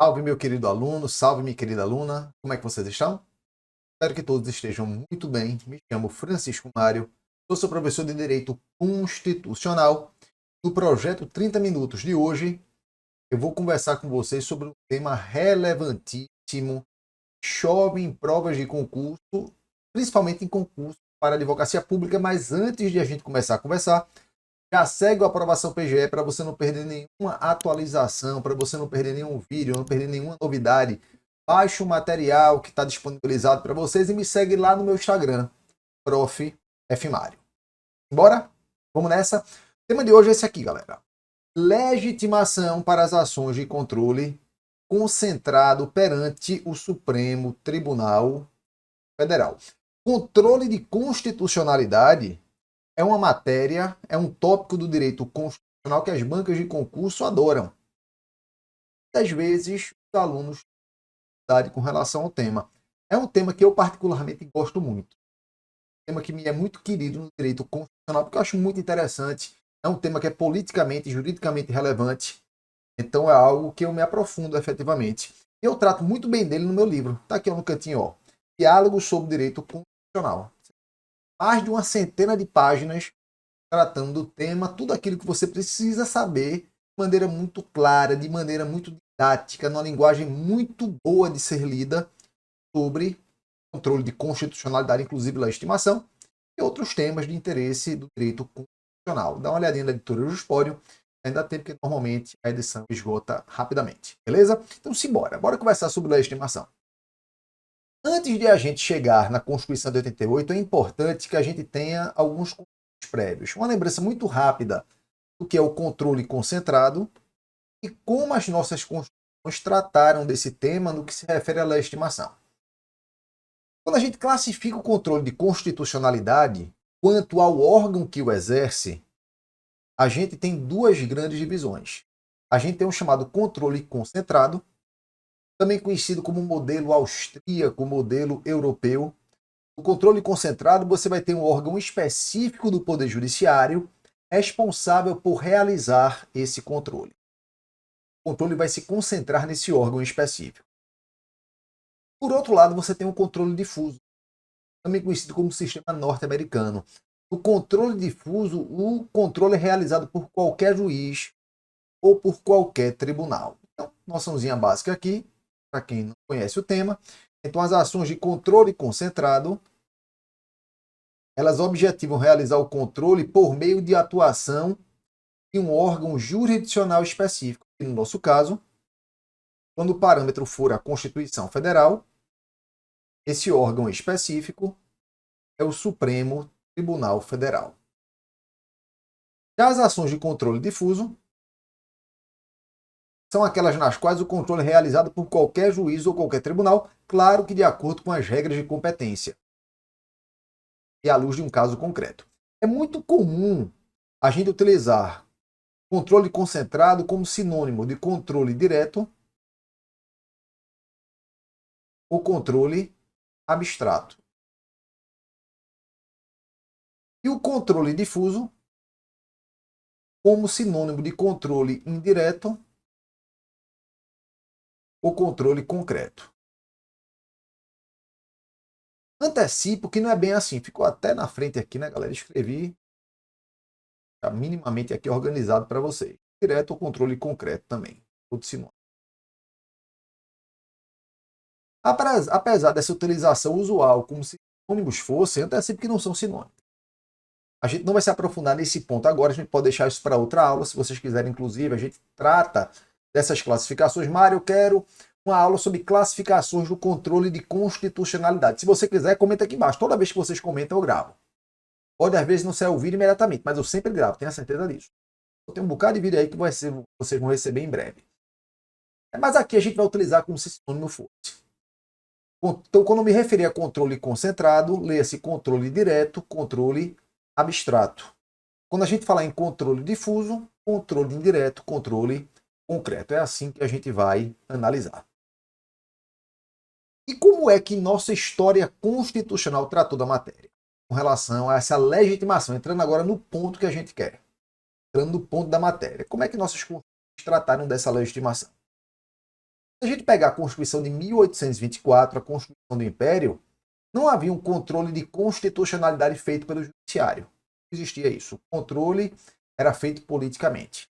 Salve, meu querido aluno, salve, minha querida aluna. Como é que vocês estão? Espero que todos estejam muito bem. Me chamo Francisco Mário, sou professor de Direito Constitucional. No projeto 30 Minutos de hoje, eu vou conversar com vocês sobre um tema relevantíssimo. Chove em provas de concurso, principalmente em concurso para advocacia pública, mas antes de a gente começar a conversar, já segue o Aprovação PGE para você não perder nenhuma atualização, para você não perder nenhum vídeo, não perder nenhuma novidade. Baixe o material que está disponibilizado para vocês e me segue lá no meu Instagram, Prof. F. Mário. Bora? Vamos nessa? O tema de hoje é esse aqui, galera. Legitimação para as ações de controle concentrado perante o Supremo Tribunal Federal. Controle de constitucionalidade é uma matéria, é um tópico do direito constitucional que as bancas de concurso adoram. Às vezes, os alunos têm com relação ao tema. É um tema que eu particularmente gosto muito. Um tema que me é muito querido no direito constitucional, porque eu acho muito interessante. É um tema que é politicamente e juridicamente relevante. Então é algo que eu me aprofundo efetivamente. E eu trato muito bem dele no meu livro. Está aqui no cantinho, ó. Diálogos sobre Direito Constitucional. Mais de uma centena de páginas tratando do tema, tudo aquilo que você precisa saber de maneira muito clara, de maneira muito didática, numa linguagem muito boa de ser lida sobre controle de constitucionalidade, inclusive legitimação, e outros temas de interesse do direito constitucional. Dá uma olhadinha na editora Juspório, ainda tem, porque normalmente a edição esgota rapidamente, beleza? Então, simbora, bora conversar sobre legitimação. Antes de a gente chegar na Constituição de 88, é importante que a gente tenha alguns prévios. Uma lembrança muito rápida do que é o controle concentrado e como as nossas constituições trataram desse tema no que se refere à legitimação. Quando a gente classifica o controle de constitucionalidade quanto ao órgão que o exerce, a gente tem duas grandes divisões. A gente tem o chamado controle concentrado, também conhecido como modelo austríaco, modelo europeu. No controle concentrado, você vai ter um órgão específico do Poder Judiciário responsável por realizar esse controle. O controle vai se concentrar nesse órgão específico. Por outro lado, você tem um controle difuso, também conhecido como sistema norte-americano. No controle difuso, o controle é realizado por qualquer juiz ou por qualquer tribunal. Então, noçãozinha básica aqui, para quem não conhece o tema. Então, as ações de controle concentrado, elas objetivam realizar o controle por meio de atuação de um órgão jurisdicional específico. E no nosso caso, quando o parâmetro for a Constituição Federal, esse órgão específico é o Supremo Tribunal Federal. Já as ações de controle difuso são aquelas nas quais o controle é realizado por qualquer juiz ou qualquer tribunal, claro que de acordo com as regras de competência e à luz de um caso concreto. É muito comum a gente utilizar controle concentrado como sinônimo de controle direto ou controle abstrato. E o controle difuso como sinônimo de controle indireto ou controle concreto. Antecipo que não é bem assim. Ficou até na frente aqui, né, galera? Escrevi tá minimamente aqui organizado para vocês. Direto ou controle concreto também. Outro sinônimo. Apesar dessa utilização usual como se sinônimos fossem, antecipo que não são sinônimos. A gente não vai se aprofundar nesse ponto agora, a gente pode deixar isso para outra aula, se vocês quiserem, inclusive, a gente trata dessas classificações. Mário, eu quero uma aula sobre classificações do controle de constitucionalidade. Se você quiser, comenta aqui embaixo. Toda vez que vocês comentam, eu gravo. Pode, às vezes, não sair o vídeo imediatamente, mas eu sempre gravo, tenha certeza disso. Eu tenho um bocado de vídeo aí que vocês vão receber em breve. Mas aqui a gente vai utilizar como se sinônimo fosse. Então, quando eu me referir a controle concentrado, leia-se controle direto, controle abstrato. Quando a gente falar em controle difuso, controle indireto, controle concreto. É assim que a gente vai analisar. E como é que nossa história constitucional tratou da matéria? Com relação a essa legitimação, entrando agora no ponto que a gente quer. Entrando no ponto da matéria. Como é que nossas constituições trataram dessa legitimação? Se a gente pegar a Constituição de 1824, a Constituição do Império, não havia um controle de constitucionalidade feito pelo judiciário. Não existia isso. O controle era feito politicamente.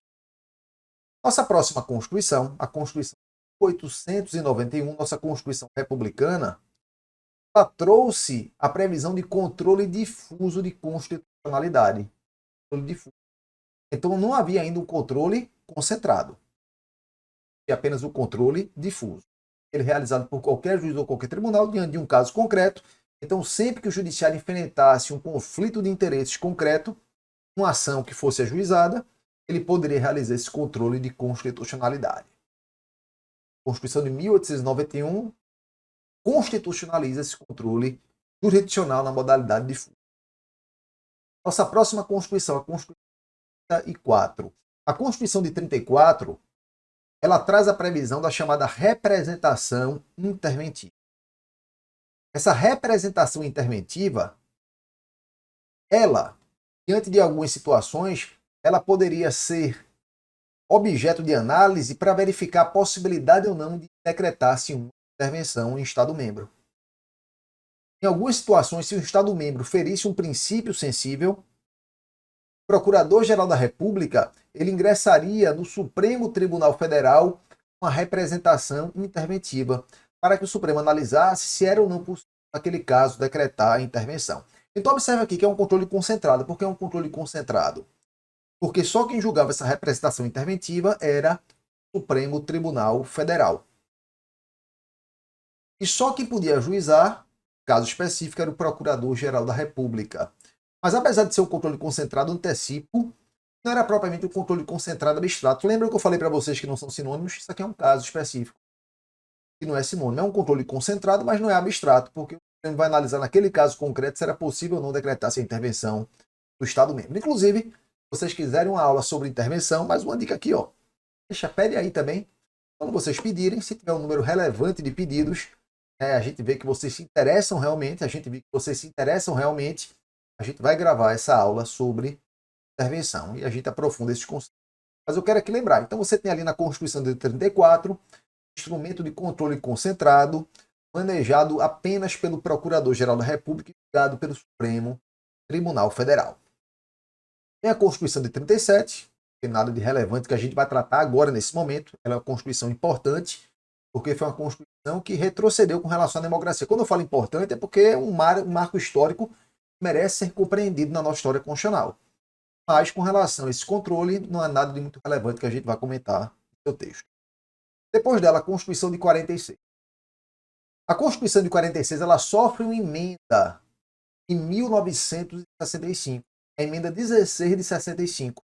Nossa próxima Constituição, a Constituição de 1891, nossa Constituição republicana, ela trouxe a previsão de controle difuso de constitucionalidade. Controle difuso. Então não havia ainda um controle concentrado. Havia apenas o controle difuso. Ele é realizado por qualquer juiz ou qualquer tribunal diante de um caso concreto. Então, sempre que o judiciário enfrentasse um conflito de interesses concreto, uma ação que fosse ajuizada, ele poderia realizar esse controle de constitucionalidade. A Constituição de 1891 constitucionaliza esse controle jurisdicional na modalidade difusa. Nossa próxima Constituição, a Constituição de 34. A Constituição de 34, ela traz a previsão da chamada representação interventiva. Essa representação interventiva, ela, diante de algumas situações, ela poderia ser objeto de análise para verificar a possibilidade ou não de decretar-se uma intervenção em Estado-membro. Em algumas situações, se o Estado-membro ferisse um princípio sensível, o Procurador-Geral da República ele ingressaria no Supremo Tribunal Federal uma representação interventiva, para que o Supremo analisasse se era ou não possível, naquele caso, decretar a intervenção. Então, observe aqui que é um controle concentrado. Por que é um controle concentrado? Porque só quem julgava essa representação interventiva era o Supremo Tribunal Federal. E só quem podia ajuizar, caso específico, era o Procurador-Geral da República. Mas apesar de ser um controle concentrado, antecipo, não era propriamente um controle concentrado abstrato. Lembra que eu falei para vocês que não são sinônimos? Isso aqui é um caso específico. Que não é sinônimo. É um controle concentrado, mas não é abstrato, porque o Supremo vai analisar naquele caso concreto se era possível ou não decretar essa intervenção do Estado-membro. Inclusive, se vocês quiserem uma aula sobre intervenção, mais uma dica aqui, ó. Pede aí também. Quando vocês pedirem, se tiver um número relevante de pedidos, a gente vê que vocês se interessam realmente, a gente vai gravar essa aula sobre intervenção e a gente aprofunda esses conceitos. Mas eu quero aqui lembrar, então você tem ali na Constituição de 34, instrumento de controle concentrado, manejado apenas pelo Procurador-Geral da República e julgado pelo Supremo Tribunal Federal. Tem a Constituição de 37, não tem nada de relevante que a gente vai tratar agora nesse momento, ela é uma Constituição importante, porque foi uma Constituição que retrocedeu com relação à democracia. Quando eu falo importante é porque é um marco histórico que merece ser compreendido na nossa história constitucional. Mas com relação a esse controle, não há nada de muito relevante que a gente vai comentar no seu texto. Depois dela, a Constituição de 46. A Constituição de 46 ela sofre uma emenda em 1965, a emenda 16 de 65.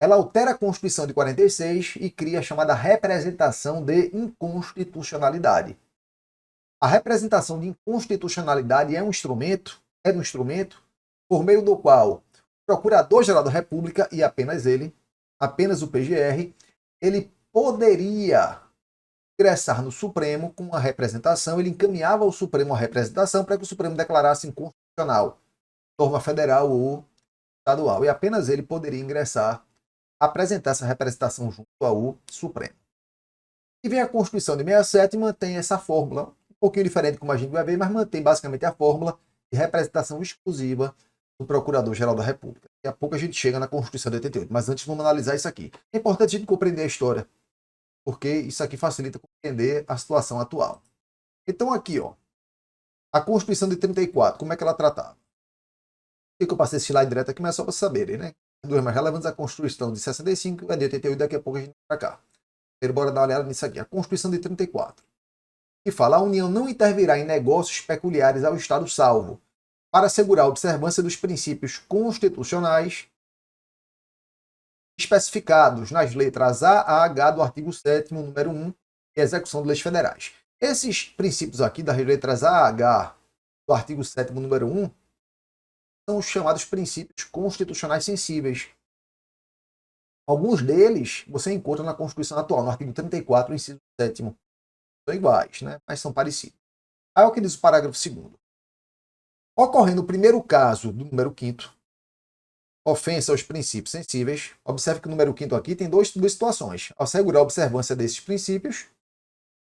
Ela altera a Constituição de 46 e cria a chamada representação de inconstitucionalidade. A representação de inconstitucionalidade é um instrumento por meio do qual o Procurador-Geral da República, e apenas ele, apenas o PGR, ele poderia ingressar no Supremo com uma representação, ele encaminhava ao Supremo a representação para que o Supremo declarasse inconstitucional, norma federal ou estadual, e apenas ele poderia ingressar, apresentar essa representação junto ao Supremo. E vem a Constituição de 67 e mantém essa fórmula, um pouquinho diferente como a gente vai ver, mas mantém basicamente a fórmula de representação exclusiva do Procurador-Geral da República. Daqui a pouco a gente chega na Constituição de 88, mas antes vamos analisar isso aqui. É importante a gente compreender a história, porque isso aqui facilita compreender a situação atual. Então aqui, ó, a Constituição de 34, como é que ela tratava? Por que eu passei esse slide direto aqui, mas é só para saberem, né? Duas mais relevantes, a Constituição de 65 e a de 88, daqui a pouco a gente vai para cá. Primeiro, bora dar uma olhada nisso aqui. A Constituição de 34, que fala: a União não intervirá em negócios peculiares ao Estado salvo para assegurar a observância dos princípios constitucionais especificados nas letras A a H do artigo 7º, número 1, e execução de leis federais. Esses princípios aqui das letras A a H do artigo 7º, número 1, são os chamados princípios constitucionais sensíveis. Alguns deles você encontra na Constituição atual, no artigo 34, inciso 7º. São iguais, né? Mas são parecidos. Aí é o que diz o parágrafo 2º. Ocorrendo o primeiro caso do número 5º, ofensa aos princípios sensíveis, observe que o número 5º aqui tem duas situações. Assegurar a observância desses princípios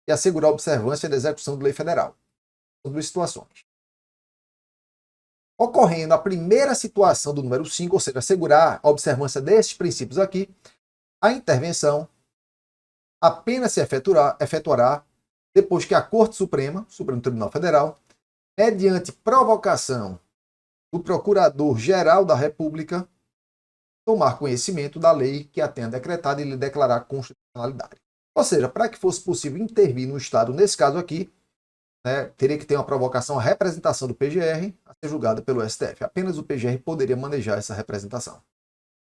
e assegurar a observância da execução de lei federal. São duas situações. Ocorrendo a primeira situação do número 5, ou seja, assegurar a observância desses princípios aqui, a intervenção apenas se efetuará depois que a Corte Suprema, Supremo Tribunal Federal, mediante provocação do Procurador-Geral da República, tomar conhecimento da lei que a tenha decretado e lhe declarar constitucionalidade. Ou seja, para que fosse possível intervir no Estado, nesse caso aqui, né, teria que ter uma provocação, a representação do PGR a ser julgada pelo STF. Apenas o PGR poderia manejar essa representação.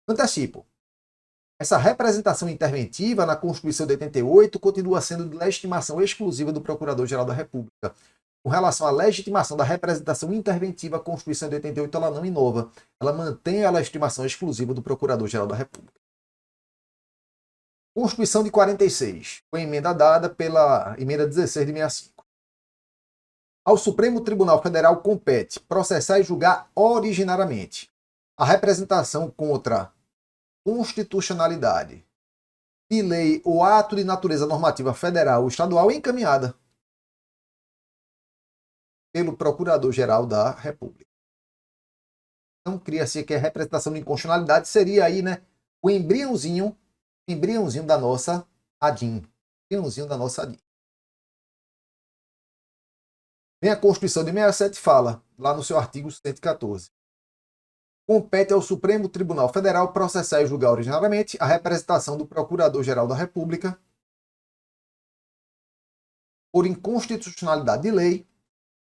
Antecipo. Essa representação interventiva na Constituição de 88 continua sendo de legitimação exclusiva do Procurador-Geral da República. Com relação à legitimação da representação interventiva, a Constituição de 88 ela não inova. Ela mantém a legitimação exclusiva do Procurador-Geral da República. Constituição de 46. Foi emenda dada pela emenda 16 de 65. Ao Supremo Tribunal Federal compete processar e julgar originariamente a representação contra constitucionalidade de lei ou ato de natureza normativa federal ou estadual encaminhada pelo Procurador-Geral da República. Então, cria-se que a representação de inconstitucionalidade seria aí, né, o embriãozinho da nossa ADIM. Embriãozinho da nossa ADIM. Vem a Constituição de 67 fala, lá no seu artigo 114. Compete ao Supremo Tribunal Federal processar e julgar originariamente a representação do Procurador-Geral da República por inconstitucionalidade de lei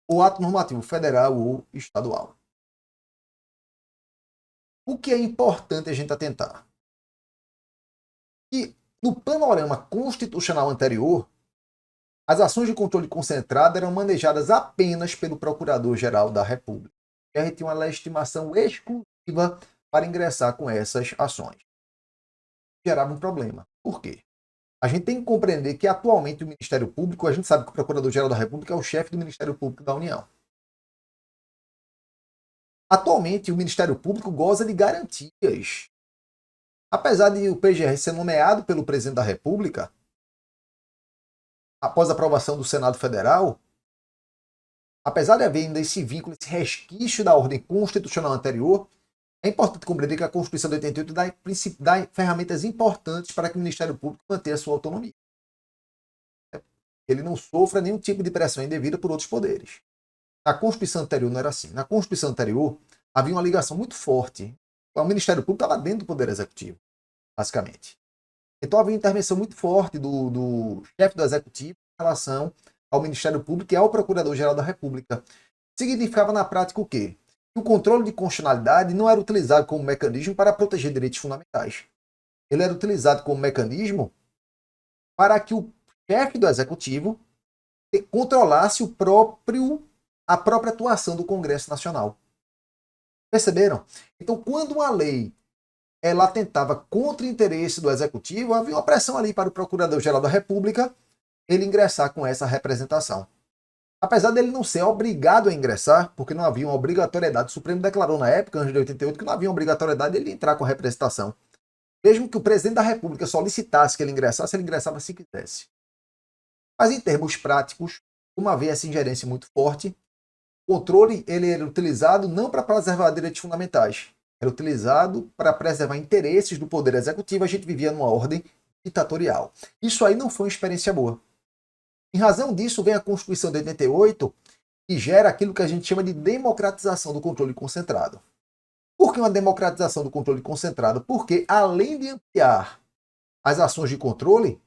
ou ato normativo federal ou estadual. O que é importante a gente atentar? Que no panorama constitucional anterior, as ações de controle concentrado eram manejadas apenas pelo Procurador-Geral da República. E a gente tinha uma legitimação exclusiva para ingressar com essas ações. Gerava um problema. Por quê? A gente tem que compreender que atualmente o Ministério Público, a gente sabe que o Procurador-Geral da República é o chefe do Ministério Público da União. Atualmente o Ministério Público goza de garantias. Apesar de o PGR ser nomeado pelo Presidente da República, após a aprovação do Senado Federal, apesar de haver ainda esse vínculo, esse resquício da ordem constitucional anterior, é importante compreender que a Constituição de 88 dá ferramentas importantes para que o Ministério Público mantenha a sua autonomia. Ele não sofra nenhum tipo de pressão indevida por outros poderes. Na Constituição anterior não era assim. Na Constituição anterior havia uma ligação muito forte. O Ministério Público estava dentro do Poder Executivo, basicamente. Então havia uma intervenção muito forte do chefe do Executivo em relação ao Ministério Público e ao Procurador-Geral da República. Significava na prática o quê? Que o controle de constitucionalidade não era utilizado como mecanismo para proteger direitos fundamentais. Ele era utilizado como mecanismo para que o chefe do Executivo controlasse a própria atuação do Congresso Nacional. Perceberam? Então, quando uma lei ela atentava contra o interesse do Executivo, havia uma pressão ali para o Procurador-Geral da República ele ingressar com essa representação. Apesar dele não ser obrigado a ingressar, porque não havia uma obrigatoriedade, o Supremo declarou na época, antes de 88, que não havia uma obrigatoriedade de ele entrar com a representação. Mesmo que o Presidente da República solicitasse que ele ingressava se quisesse. Mas em termos práticos, como havia essa ingerência muito forte, o controle ele era utilizado não para preservar direitos fundamentais, era utilizado para preservar interesses do Poder Executivo. A gente vivia numa ordem ditatorial. Isso aí não foi uma experiência boa. Em razão disso, vem a Constituição de 88, que gera aquilo que a gente chama de democratização do controle concentrado. Por que uma democratização do controle concentrado? Porque, além de ampliar as ações de controle,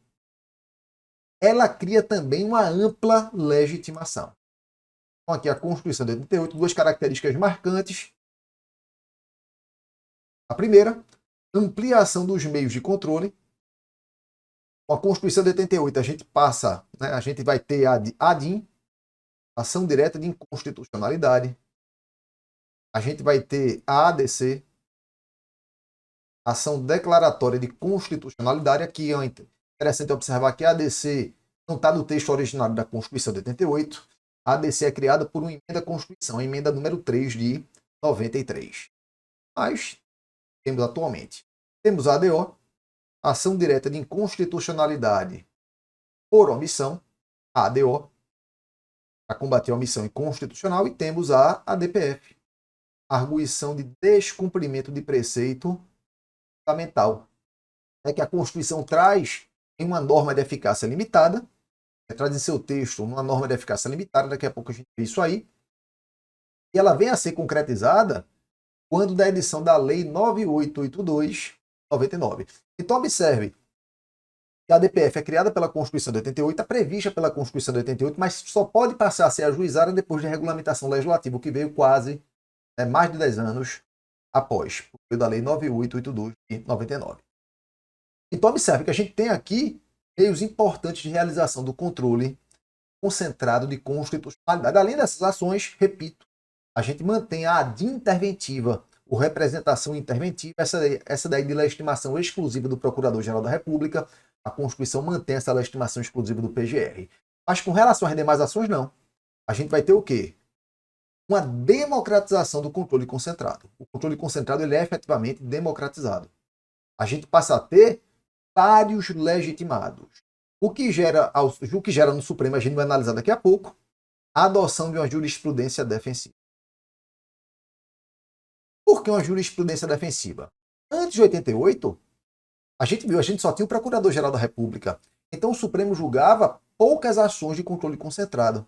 ela cria também uma ampla legitimação. Então, aqui a Constituição de 88, duas características marcantes. A primeira, ampliação dos meios de controle. Com a Constituição de 88, a gente passa, né, a gente vai ter a ADIM, Ação Direta de Inconstitucionalidade. A gente vai ter a ADC, Ação Declaratória de Constitucionalidade. Aqui é interessante observar que a ADC não está no texto originário da Constituição de 88. A ADC é criada por uma emenda à Constituição, a emenda número 3 de 93. Mas temos atualmente. Temos a ADO, Ação Direta de Inconstitucionalidade por omissão. a ADO, para combater a omissão inconstitucional, e temos a ADPF, arguição de descumprimento de preceito fundamental. É que a Constituição traz em uma norma de eficácia limitada, traz em seu texto uma norma de eficácia limitada, daqui a pouco a gente vê isso aí, e ela vem a ser concretizada quando da edição da Lei 9882/99. Então, observe que a ADPF é criada pela Constituição de 88, é prevista pela Constituição de 88, mas só pode passar a ser ajuizada depois de regulamentação legislativa, o que veio quase mais de 10 anos após, por meio da Lei 9882 de 99. Então, observe que a gente tem aqui meios importantes de realização do controle concentrado de constitucionalidade. Além dessas ações, repito, a gente mantém a ADIM interventiva, ou representação interventiva, essa daí de legitimação exclusiva do Procurador-Geral da República. A Constituição mantém essa legitimação exclusiva do PGR. Mas com relação às demais ações, não. A gente vai ter o quê? Uma democratização do controle concentrado. O controle concentrado ele é efetivamente democratizado. A gente passa a ter vários legitimados. O que gera no Supremo, a gente vai analisar daqui a pouco, a adoção de uma jurisprudência defensiva. Por que uma jurisprudência defensiva? Antes de 88, a gente só tinha o Procurador-Geral da República. Então o Supremo julgava poucas ações de controle concentrado.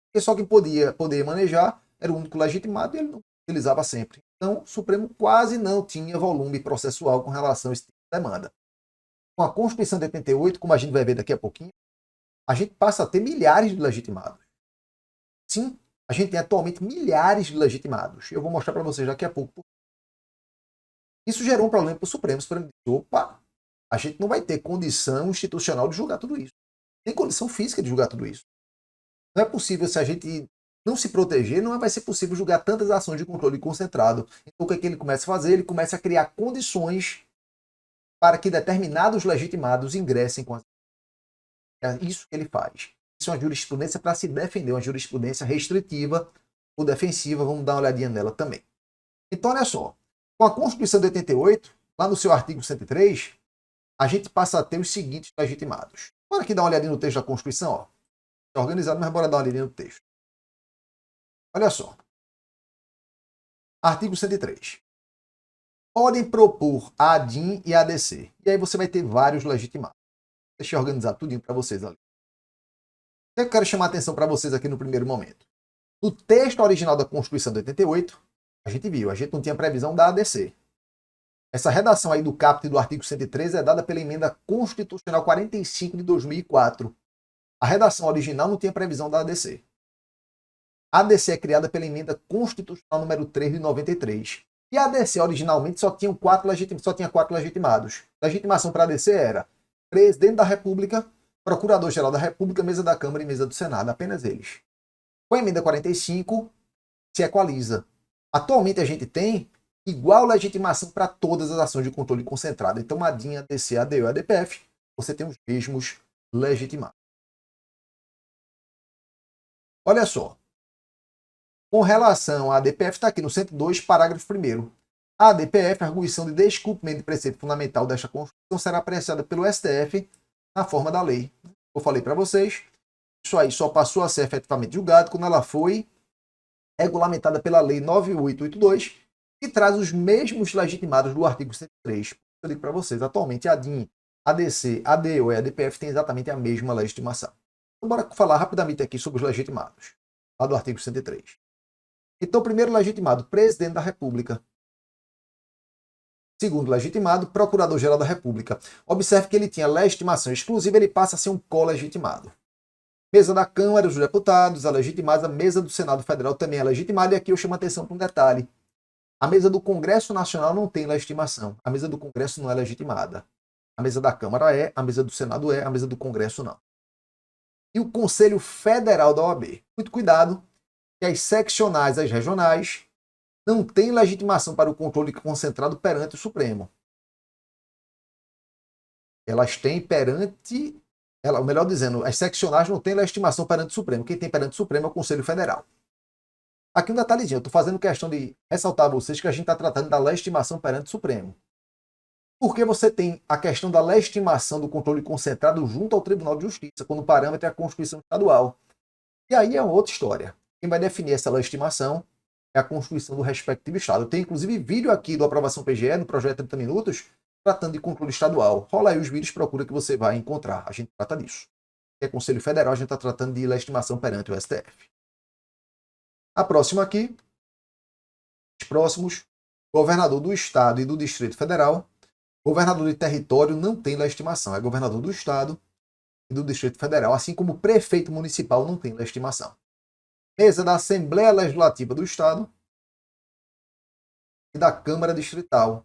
Porque só quem podia manejar era o único legitimado e ele não utilizava sempre. Então o Supremo quase não tinha volume processual com relação a esse tipo de demanda. Com a Constituição de 88, como a gente vai ver daqui a pouquinho, a gente passa a ter milhares de legitimados. Sim, a gente tem atualmente milhares de legitimados. Eu vou mostrar para vocês daqui a pouco. Isso gerou um problema para o Supremo. O Supremo disse, opa, a gente não vai ter condição institucional de julgar tudo isso. Tem condição física de julgar tudo isso. Não é possível, se a gente não se proteger, não vai ser possível julgar tantas ações de controle concentrado. Então o que é que ele começa a fazer? Ele começa a criar condições para que determinados legitimados ingressem com as... É isso que ele faz. Isso é uma jurisprudência para se defender, uma jurisprudência restritiva ou defensiva. Vamos dar uma olhadinha nela também. Então, olha só. Com a Constituição de 88, lá no seu artigo 103, a gente passa a ter os seguintes legitimados. Bora aqui dar uma olhadinha no texto da Constituição. Ó. Está organizado, mas bora dar uma olhadinha no texto. Olha só. Artigo 103. Podem propor a ADIM e a ADC. E aí você vai ter vários legitimados. Deixa eu organizar tudinho para vocês ali. O que eu quero chamar a atenção para vocês aqui no primeiro momento? No texto original da Constituição de 88, a gente não tinha previsão da ADC. Essa redação aí do caput do artigo 113 é dada pela emenda constitucional 45 de 2004. A redação original não tinha previsão da ADC. A ADC é criada pela emenda constitucional número 3 de 93. E a ADC originalmente só tinha 4 legitimados. A legitimação para a ADC era Presidente da República, Procurador-Geral da República, Mesa da Câmara e Mesa do Senado, apenas eles. Com a emenda 45, se equaliza. Atualmente a gente tem igual legitimação para todas as ações de controle concentrado. Então, a ADIM, a ADC, a ADO e a ADPF, você tem os mesmos legitimados. Olha só. Com relação à ADPF, está aqui no 102, parágrafo 1º. A ADPF, a arguição de descumprimento de preceito fundamental desta Constituição, será apreciada pelo STF na forma da lei. Eu falei para vocês, isso aí só passou a ser efetivamente julgado quando ela foi regulamentada pela Lei 9882, que traz os mesmos legitimados do artigo 103. Eu digo para vocês, atualmente a ADIM, a ADC, a ADO e a ADPF têm exatamente a mesma legitimação. Então, bora falar rapidamente aqui sobre os legitimados, lá do artigo 103. Então, primeiro legitimado, Presidente da República. Segundo legitimado, Procurador-Geral da República. Observe que ele tinha legitimação exclusiva, ele passa a ser um co-legitimado. Mesa da Câmara dos Deputados, a legitimada. A mesa do Senado Federal também é legitimada. E aqui eu chamo a atenção para um detalhe. A mesa do Congresso Nacional não tem legitimação. A mesa do Congresso não é legitimada. A mesa da Câmara é, a mesa do Senado é, a mesa do Congresso não. E o Conselho Federal da OAB. Muito cuidado, que as seccionais, as regionais, não têm legitimação para o controle concentrado perante o Supremo. Elas têm perante... melhor dizendo, as seccionais não têm legitimação perante o Supremo. Quem tem perante o Supremo é o Conselho Federal. Aqui um detalhezinho, eu estou fazendo questão de ressaltar a vocês que a gente está tratando da legitimação perante o Supremo. Porque você tem a questão da legitimação do controle concentrado junto ao Tribunal de Justiça, quando o parâmetro é a Constituição Estadual. E aí é uma outra história. Quem vai definir essa legitimação é a Constituição do respectivo Estado. Tem inclusive vídeo aqui do Aprovação PGE, no projeto 30 Minutos, tratando de controle estadual. Rola aí os vídeos, procura que você vai encontrar. A gente trata disso. É Conselho Federal, a gente está tratando de legitimação perante o STF. A próxima aqui, os próximos, governador do Estado e do Distrito Federal. Governador de território não tem legitimação, é governador do Estado e do Distrito Federal, assim como prefeito municipal não tem legitimação. Mesa da Assembleia Legislativa do Estado e da Câmara Distrital.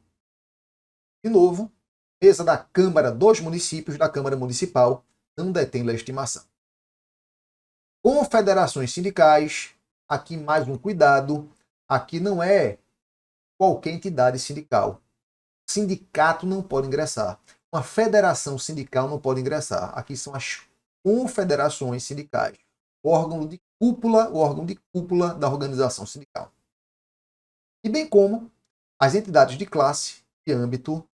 De novo, mesa da Câmara dos Municípios, da Câmara Municipal, não detém legitimação. Confederações sindicais, aqui mais um cuidado, aqui não é qualquer entidade sindical. Sindicato não pode ingressar. Uma federação sindical não pode ingressar. Aqui são as confederações sindicais. O órgão de cúpula da organização sindical. E bem como as entidades de classe de âmbito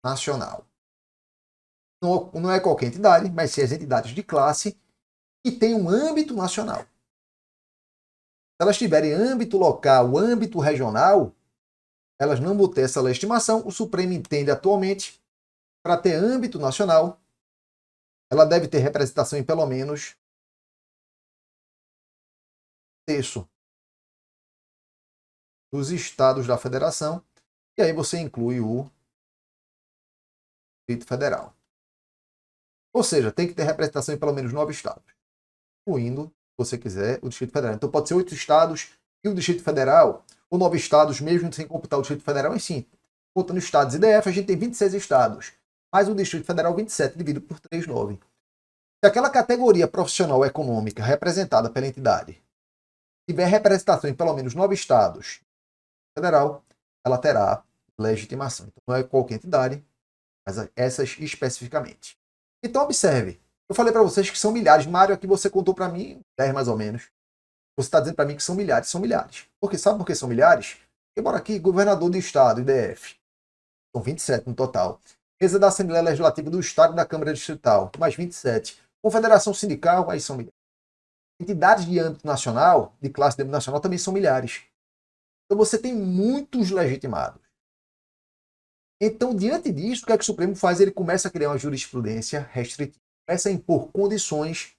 nacional. Não é qualquer entidade, mas sim as entidades de classe que têm um âmbito nacional. Se elas tiverem âmbito local, âmbito regional, elas não vão ter essa legitimação. O Supremo entende atualmente, para ter âmbito nacional, ela deve ter representação em pelo menos um terço dos estados da federação, e aí você inclui o Distrito Federal. Ou seja, tem que ter representação em pelo menos 9 estados, incluindo, se você quiser, o Distrito Federal. Então pode ser 8 estados e o Distrito Federal, ou 9 estados, mesmo sem computar o Distrito Federal, e sim, contando estados e DF, a gente tem 26 estados, mais o Distrito Federal 27, dividido por 3, 9. Se aquela categoria profissional econômica representada pela entidade tiver representação em pelo menos 9 estados federal, ela terá legitimação. Então não é qualquer entidade, mas essas especificamente. Então observe, eu falei para vocês que são milhares. Mário, aqui você contou para mim 10 mais ou menos. Você está dizendo para mim que são milhares. São milhares. Porque sabe por que são milhares? Porque bora aqui, governador do estado, IDF. São 27 no total. Mesa da Assembleia Legislativa do Estado e da Câmara Distrital, mais 27. Confederação Sindical, aí são milhares. Entidades de âmbito nacional, de classe de âmbito nacional, também são milhares. Então você tem muitos legitimados. Então, diante disso, o que é que o Supremo faz? Ele começa a criar uma jurisprudência restritiva. Começa a impor condições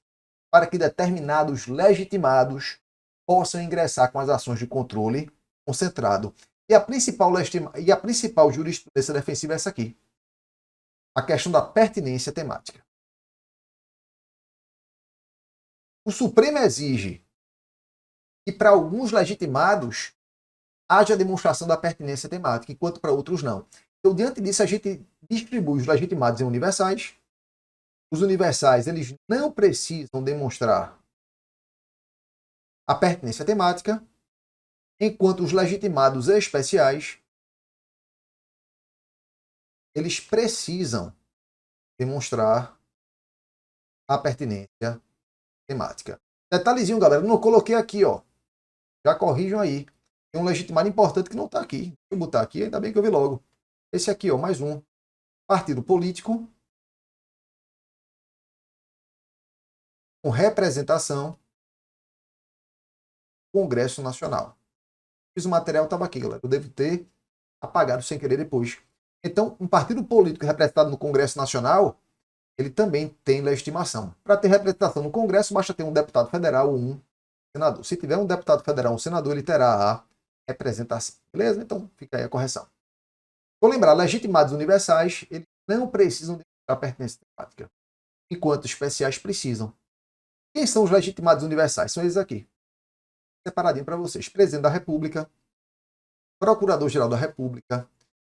para que determinados legitimados possam ingressar com as ações de controle concentrado. E a principal jurisprudência defensiva é essa aqui. A questão da pertinência temática. O Supremo exige que para alguns legitimados haja demonstração da pertinência temática, enquanto para outros não. Então, diante disso, a gente distribui os legitimados em universais. Os universais, eles não precisam demonstrar a pertinência temática, enquanto os legitimados especiais, eles precisam demonstrar a pertinência temática. Detalhezinho, galera, não coloquei aqui, ó. Já corrijam aí. Tem um legitimado importante que não está aqui. Deixa eu botar aqui, ainda bem que eu vi logo. Esse aqui, ó, mais um. Partido político com representação Congresso Nacional. Fiz o material, estava aqui, galera. Eu devo ter apagado sem querer depois. Então, um partido político representado no Congresso Nacional, ele também tem legitimação. Para ter representação no Congresso, basta ter um deputado federal ou um senador. Se tiver um deputado federal ou um senador, ele terá a representação. Beleza? Então, fica aí a correção. Vou lembrar, legitimados universais, eles não precisam demonstrar pertinência temática, enquanto especiais precisam. Quem são os legitimados universais? São eles aqui. Separadinho para vocês. Presidente da República, Procurador-Geral da República,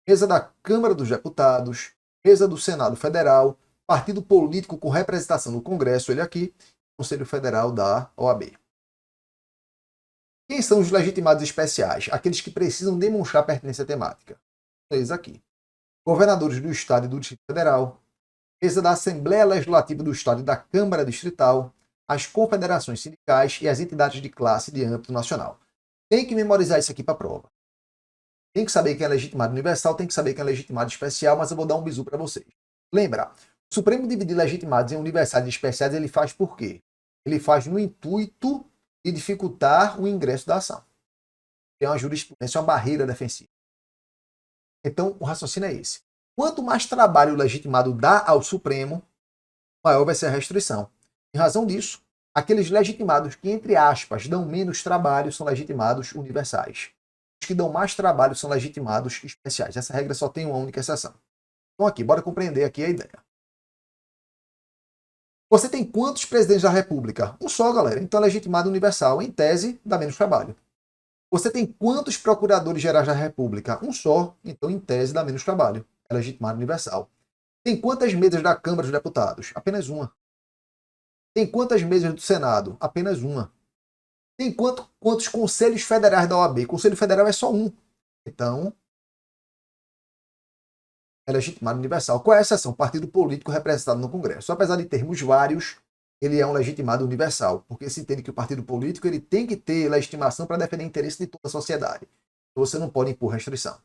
mesa da Câmara dos Deputados, mesa do Senado Federal, partido político com representação no Congresso, ele aqui, Conselho Federal da OAB. Quem são os legitimados especiais? Aqueles que precisam demonstrar pertinência temática. Eles aqui. Governadores do Estado e do Distrito Federal, mesa da Assembleia Legislativa do Estado e da Câmara Distrital, as confederações sindicais e as entidades de classe de âmbito nacional. Tem que memorizar isso aqui para a prova. Tem que saber quem é legitimado universal, tem que saber quem é legitimado especial, mas eu vou dar um bizu para vocês. Lembra, o Supremo dividir legitimados em universais e especiais, ele faz por quê? Ele faz no intuito de dificultar o ingresso da ação. É uma jurisprudência, uma barreira defensiva. Então, o raciocínio é esse. Quanto mais trabalho o legitimado dá ao Supremo, maior vai ser a restrição. Em razão disso, aqueles legitimados que, entre aspas, dão menos trabalho são legitimados universais. Os que dão mais trabalho são legitimados especiais. Essa regra só tem uma única exceção. Então aqui, bora compreender aqui a ideia. Você tem quantos presidentes da República? Um só, galera. Então é legitimado universal. Em tese, dá menos trabalho. Você tem quantos procuradores gerais da República? Um só. Então, em tese, dá menos trabalho. É legitimado universal. Tem quantas mesas da Câmara dos Deputados? Apenas uma. Tem quantas mesas do Senado? Apenas uma. Tem quantos conselhos federais da OAB? Conselho Federal é só um. Então, é legitimado universal. Qual é a exceção? Partido político representado no Congresso. Apesar de termos vários, ele é um legitimado universal, porque se entende que o partido político ele tem que ter legitimação para defender o interesse de toda a sociedade. Então, você não pode impor restrição.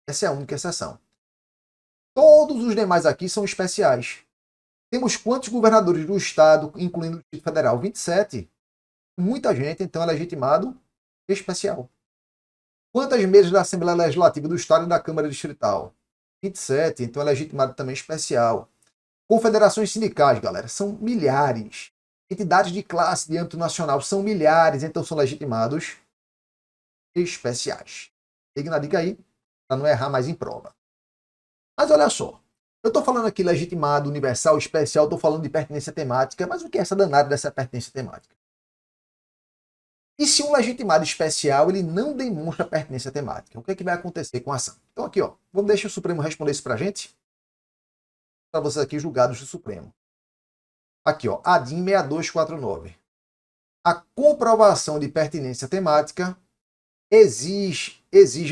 Essa é a única exceção. Todos os demais aqui são especiais. Temos quantos governadores do Estado, incluindo o Distrito Federal? 27. Muita gente, então, é legitimado especial. Quantas mesas da Assembleia Legislativa do Estado e da Câmara Distrital? 27, então é legitimado também especial. Confederações sindicais, galera, são milhares. Entidades de classe de âmbito nacional são milhares, então são legitimados especiais. Ligue na dica aí, para não errar mais em prova. Mas olha só, eu estou falando aqui legitimado, universal, especial, estou falando de pertinência temática, mas o que é essa danada dessa pertinência temática? E se um legitimado especial ele não demonstra pertinência temática? O que é que vai acontecer com a ação? Então aqui, ó, vamos deixar o Supremo responder isso para a gente. Para vocês aqui, julgados do Supremo. Aqui, ó, ADIM 6249. A comprovação de pertinência temática exige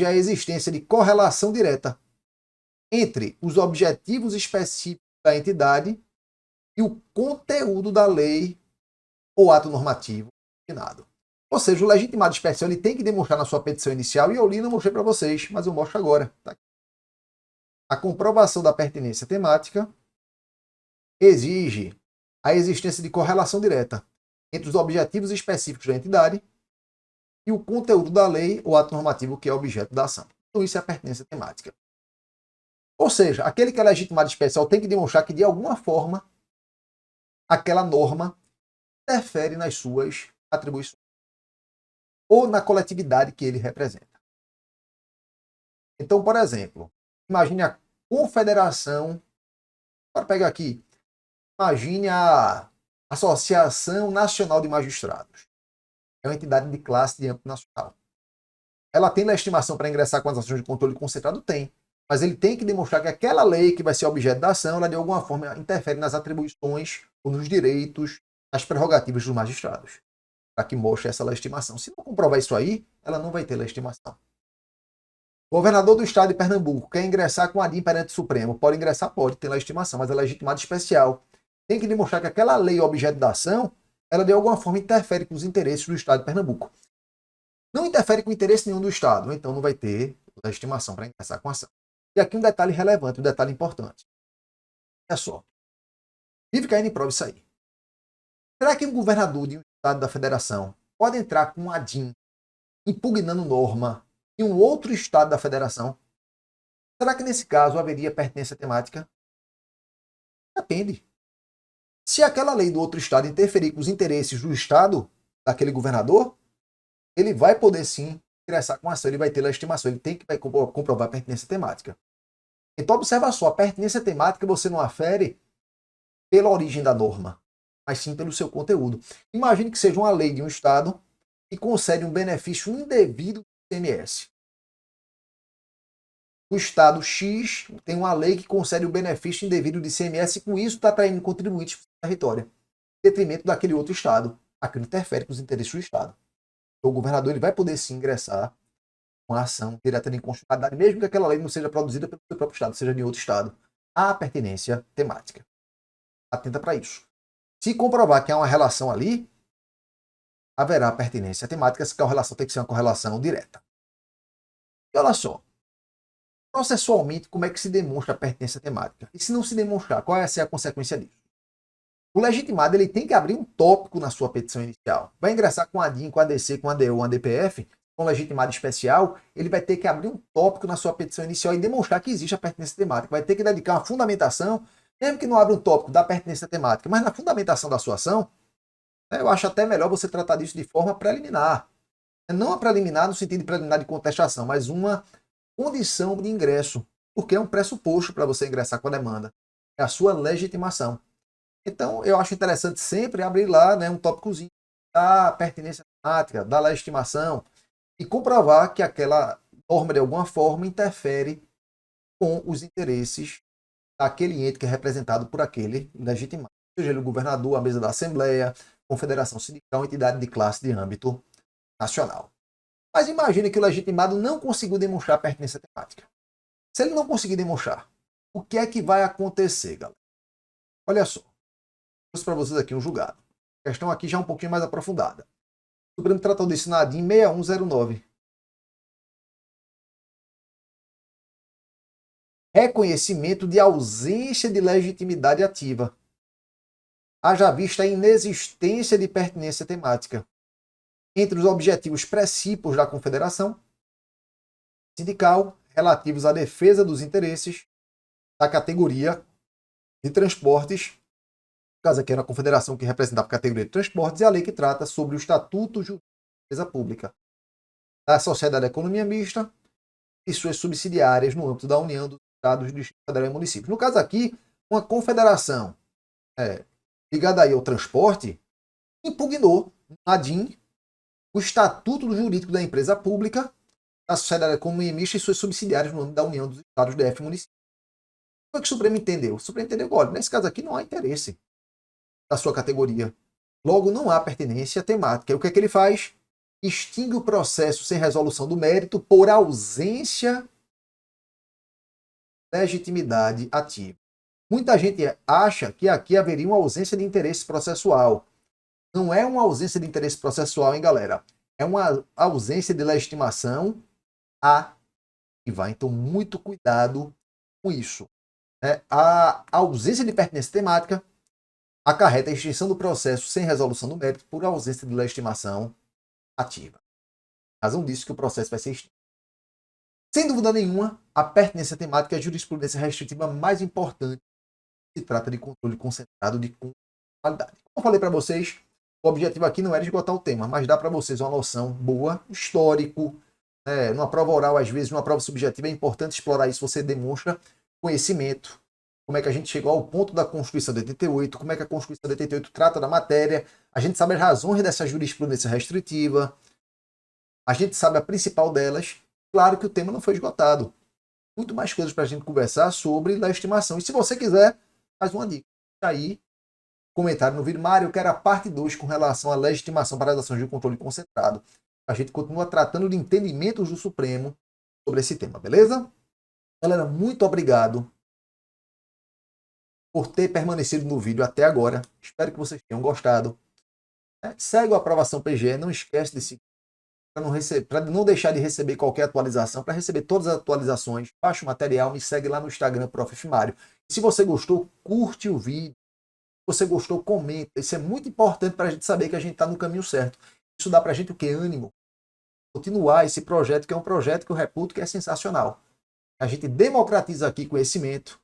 a existência de correlação direta entre os objetivos específicos da entidade e o conteúdo da lei ou ato normativo assinado. Ou seja, o legitimado especial ele tem que demonstrar na sua petição inicial, e eu li e não mostrei para vocês, mas eu mostro agora. Tá? A comprovação da pertinência temática exige a existência de correlação direta entre os objetivos específicos da entidade e o conteúdo da lei ou ato normativo que é objeto da ação. Então isso é a pertinência temática. Ou seja, aquele que é legitimado especial tem que demonstrar que de alguma forma aquela norma interfere nas suas atribuições ou na coletividade que ele representa. Então, por exemplo, imagine a confederação, para pegar aqui, imagine a Associação Nacional de Magistrados. É uma entidade de classe de âmbito nacional. Ela tem legitimação para ingressar com as ações de controle concentrado? Tem. Mas ele tem que demonstrar que aquela lei que vai ser objeto da ação, ela de alguma forma interfere nas atribuições ou nos direitos, nas prerrogativas dos magistrados. Para que mostre essa legitimação. Se não comprovar isso aí, ela não vai ter legitimação. O governador do estado de Pernambuco quer ingressar com a ADIM perante o Supremo. Pode ingressar? Pode, tem legitimação, mas é legitimado especial. Tem que demonstrar que aquela lei objeto da ação, ela de alguma forma interfere com os interesses do estado de Pernambuco. Não interfere com interesse nenhum do estado, então não vai ter legitimação para ingressar com a ação. E aqui um detalhe relevante, um detalhe importante. É só. Vive caindo em prova isso aí. Será que um governador de um estado da federação pode entrar com um ADIM impugnando norma em um outro estado da federação? Será que nesse caso haveria pertinência temática? Depende. Se aquela lei do outro estado interferir com os interesses do estado daquele governador, ele vai poder sim ingressar com ação, ele vai ter legitimação, ele tem que comprovar a pertinência temática. Então observa só, a pertinência temática você não afere pela origem da norma, mas sim pelo seu conteúdo. Imagine que seja uma lei de um estado que concede um benefício indevido do ICMS. O estado X tem uma lei que concede o benefício indevido de ICMS e com isso está atraindo contribuintes para o território, em detrimento daquele outro estado. Aquilo interfere com os interesses do estado. Então, o governador ele vai poder sim ingressar com a ação direta de inconstitucionalidade, mesmo que aquela lei não seja produzida pelo seu próprio estado, seja de outro estado. Há pertinência temática. Atenta para isso. Se comprovar que há uma relação ali, haverá pertinência temática, se a correlação tem que ser uma correlação direta. E olha só, processualmente, como é que se demonstra a pertinência temática? E se não se demonstrar, qual vai ser a consequência disso? O legitimado ele tem que abrir um tópico na sua petição inicial. Vai ingressar com a DIN, com a ADC, com a ADU, com a DPF, com legitimado especial, ele vai ter que abrir um tópico na sua petição inicial e demonstrar que existe a pertinência temática. Vai ter que dedicar uma fundamentação, mesmo que não abra um tópico da pertinência temática, mas na fundamentação da sua ação, eu acho até melhor você tratar disso de forma preliminar. Não a preliminar no sentido de preliminar de contestação, mas uma condição de ingresso, porque é um pressuposto para você ingressar com a demanda. É a sua legitimação. Então, eu acho interessante sempre abrir lá, né, um tópicozinho da pertinência temática, da legitimação, e comprovar que aquela norma, de alguma forma, interfere com os interesses daquele ente que é representado por aquele legitimado. Seja ele o governador, a mesa da Assembleia, confederação sindical, entidade de classe de âmbito nacional. Mas imagine que o legitimado não conseguiu demonstrar a pertinência temática. Se ele não conseguir demonstrar, o que é que vai acontecer, galera? Olha só. Trouxe para vocês aqui um julgado. A questão aqui já é um pouquinho mais aprofundada. O Supremo tratou disso na ADIM 6109. Reconhecimento de ausência de legitimidade ativa. Haja vista a inexistência de pertinência temática entre os objetivos precípios da Confederação Sindical relativos à defesa dos interesses da categoria de transportes, no caso aqui era a Confederação que representava a categoria de transportes, e a lei que trata sobre o Estatuto Jurídico da Empresa Pública, da Sociedade de Economia Mista e suas subsidiárias no âmbito da União dos Estados, Distrito Federal e Municípios. No caso aqui, uma confederação ligada aí ao transporte impugnou na DIN o Estatuto Jurídico da Empresa Pública, da Sociedade de Economia Mista e suas subsidiárias no âmbito da União dos Estados, DF e Municípios. O que o Supremo entendeu? O Supremo entendeu que, olha, nesse caso aqui não há interesse da sua categoria. Logo, não há pertinência temática. E o que é que ele faz? Extingue o processo sem resolução do mérito por ausência de legitimidade ativa. Muita gente acha que aqui haveria uma ausência de interesse processual. Não é uma ausência de interesse processual, hein, galera? É uma ausência de legitimação ativa. Então, muito cuidado com isso. A ausência de pertinência temática acarreta a extinção do processo sem resolução do mérito por ausência de legitimação ativa. Razão disso que o processo vai ser extinto. Sem dúvida nenhuma, a pertinência temática é a jurisprudência restritiva mais importante que se trata de controle concentrado de qualidade. Como eu falei para vocês, o objetivo aqui não era esgotar o tema, mas dá para vocês uma noção boa, histórico, numa prova oral, às vezes, numa prova subjetiva, é importante explorar isso, você demonstra conhecimento, como é que a gente chegou ao ponto da Constituição de 88, como é que a Constituição de 88 trata da matéria, a gente sabe as razões dessa jurisprudência restritiva, a gente sabe a principal delas. Claro que o tema não foi esgotado. Muito mais coisas para a gente conversar sobre legitimação. E se você quiser, faz uma dica. Aí, comentário no vídeo, Mário, eu quero a parte 2 com relação à legitimação para as ações de controle concentrado. A gente continua tratando de entendimentos do Supremo sobre esse tema, beleza? Galera, muito obrigado por ter permanecido no vídeo até agora. Espero que vocês tenham gostado. Segue o Aprovação PGE, não esquece de seguir para não deixar de receber qualquer atualização, para receber todas as atualizações. Baixa o material, me segue lá no Instagram, Prof. Mário. E se você gostou, curte o vídeo. Se você gostou, comenta. Isso é muito importante para a gente saber que a gente está no caminho certo. Isso dá para a gente o quê? Ânimo. Continuar esse projeto, que é um projeto que eu reputo que é sensacional. A gente democratiza aqui conhecimento,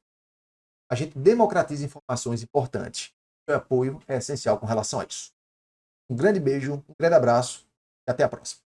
a gente democratiza informações importantes. O apoio é essencial com relação a isso. Um grande beijo, um grande abraço e até a próxima.